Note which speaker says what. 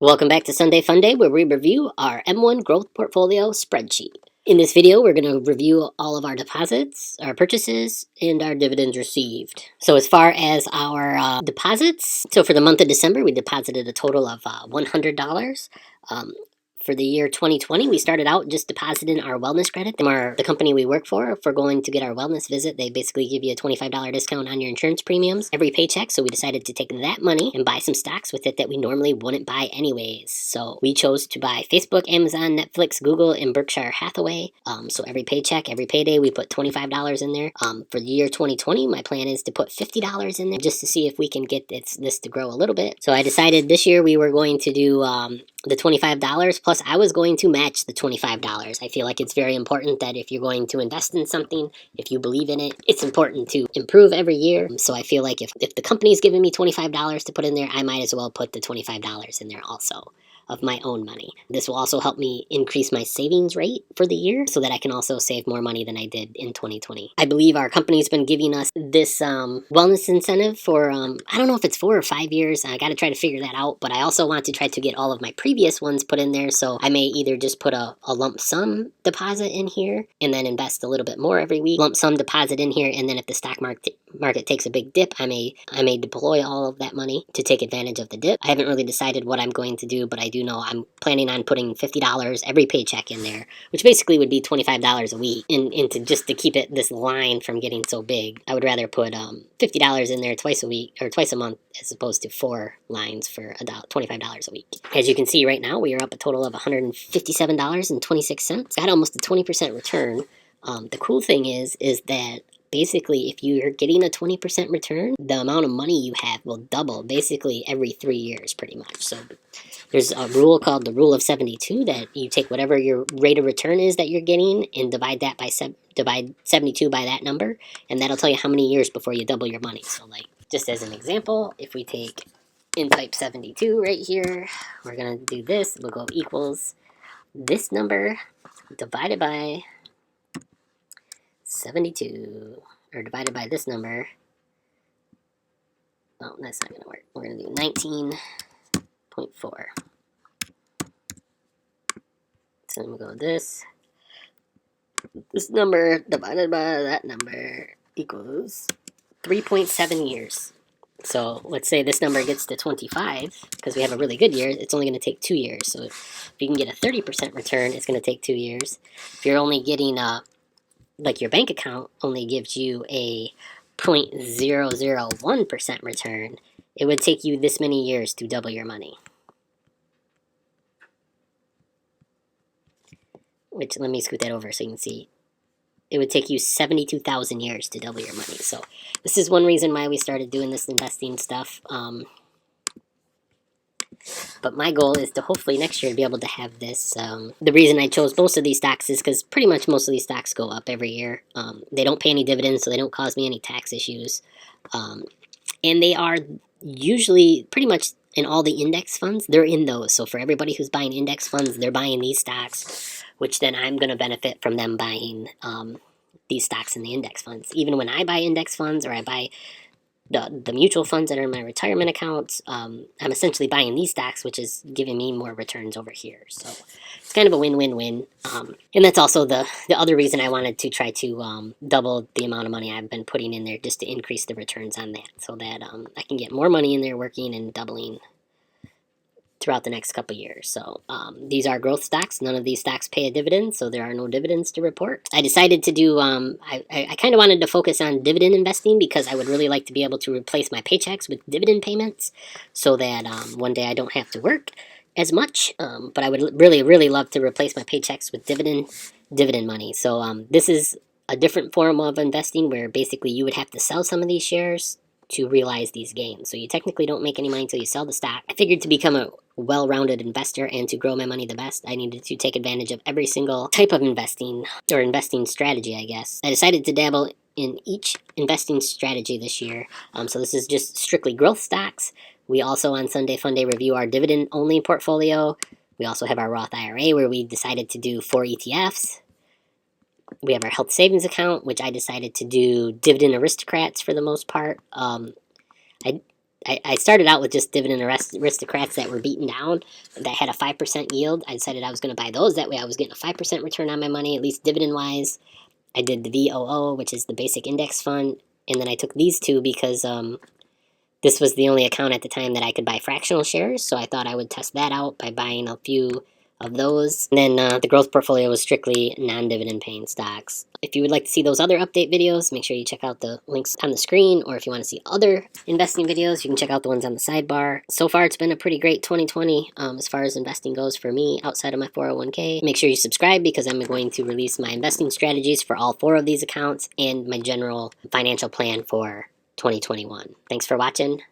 Speaker 1: Welcome back to Sunday Fun Day, where we review our M1 Growth Portfolio spreadsheet. In this video, we're going to review all of our deposits, our purchases, and our dividends received. So as far as our deposits, so for the month of December, we deposited a total of $100. For the year 2020, we started out just depositing our wellness credit from the company we work for. If we're going to get our wellness visit, they basically give you a $25 discount on your insurance premiums every paycheck. So we decided to take that money and buy some stocks with it that we normally wouldn't buy anyways. So we chose to buy Facebook, Amazon, Netflix, Google, and Berkshire Hathaway. So every paycheck, every payday, we put $25 in there. For the year 2020, my plan is to put $50 in there just to see if we can get this to grow a little bit. So I decided this year we were going to do the $25, plus I was going to match the $25. I feel like it's very important that if you're going to invest in something, if you believe in it, it's important to improve every year. So I feel like if the company's giving me $25 to put in there, I might as well put the $25 in there also of my own money. This will also help me increase my savings rate for the year so that I can also save more money than I did in 2020. I believe our company's been giving us this wellness incentive for, I don't know if it's 4 or 5 years. I got to try to figure that out, but I also want to try to get all of my previous ones put in there, so I may either just put a lump sum deposit in here and then invest a little bit more every week, lump sum deposit in here, and then if the stock market takes a big dip, I may deploy all of that money to take advantage of the dip. I haven't really decided what I'm going to do, but I do know I'm planning on putting $50 every paycheck in there, which basically would be $25 a week. And to keep this line from getting so big, I would rather put $50 in there twice a week or twice a month as opposed to 4 lines for $25 a week. As you can see right now, we are up a total of $157.26. Got almost a 20% return. The cool thing is that basically, if you're getting a 20% return, the amount of money you have will double basically every 3 years, pretty much. So there's a rule called the rule of 72 that you take whatever your rate of return is that you're getting and divide 72 by that number, and that'll tell you how many years before you double your money. So, like, just as an example, if we take in type 72 right here, we're gonna do this. We'll go equals this number divided by 72, or divided by this number. Oh, that's not going to work. We're going to do 19.4. So then we'll go this number divided by that number equals 3.7 years. So let's say this number gets to 25, because we have a really good year, it's only going to take 2 years. So if you can get a 30% return, it's going to take 2 years. If you're only getting like your bank account only gives you a 0.001% return, it would take you this many years to double your money. Which, let me scoot that over so you can see. It would take you 72,000 years to double your money. So this is one reason why we started doing this investing stuff. But my goal is to hopefully next year to be able to have this. The reason I chose most of these stocks is because pretty much most of these stocks go up every year. They don't pay any dividends, so they don't cause me any tax issues. And they are usually pretty much in all the index funds, they're in those. So for everybody who's buying index funds, they're buying these stocks, which then I'm going to benefit from them buying these stocks in the index funds. Even when I buy index funds, or I buy the mutual funds that are in my retirement accounts, I'm essentially buying these stocks, which is giving me more returns over here. So it's kind of a win-win-win. And that's also the other reason I wanted to try to double the amount of money I've been putting in there, just to increase the returns on that, so that I can get more money in there working and doubling throughout the next couple years. So these are growth stocks. None of these stocks pay a dividend, so there are no dividends to report. I decided to do, I kind of wanted to focus on dividend investing, because I would really like to be able to replace my paychecks with dividend payments, so that one day I don't have to work as much. But I would really love to replace my paychecks with dividend money. So this is a different form of investing, where basically you would have to sell some of these shares to realize these gains. So you technically don't make any money until you sell the stock. I figured to become a well-rounded investor and to grow my money the best, I needed to take advantage of every single type of investing, or investing strategy, I guess. I decided to dabble in each investing strategy this year. So this is just strictly growth stocks. We also on Sunday Fun Day review our dividend-only portfolio. We also have our Roth IRA, where we decided to do 4 ETFs. We have our health savings account, which I decided to do dividend aristocrats for the most part. I started out with just dividend aristocrats that were beaten down, that had a 5% yield. I decided I was going to buy those. That way I was getting a 5% return on my money, at least dividend-wise. I did the VOO, which is the basic index fund. And then I took these two because this was the only account at the time that I could buy fractional shares. So I thought I would test that out by buying a few of those. And then the growth portfolio was strictly non-dividend paying stocks. If you would like to see those other update videos, make sure you check out the links on the screen, or if you want to see other investing videos, you can check out the ones on the sidebar. So far, it's been a pretty great 2020 as far as investing goes for me outside of my 401k. Make sure you subscribe because I'm going to release my investing strategies for all 4 of these accounts and my general financial plan for 2021. Thanks for watching.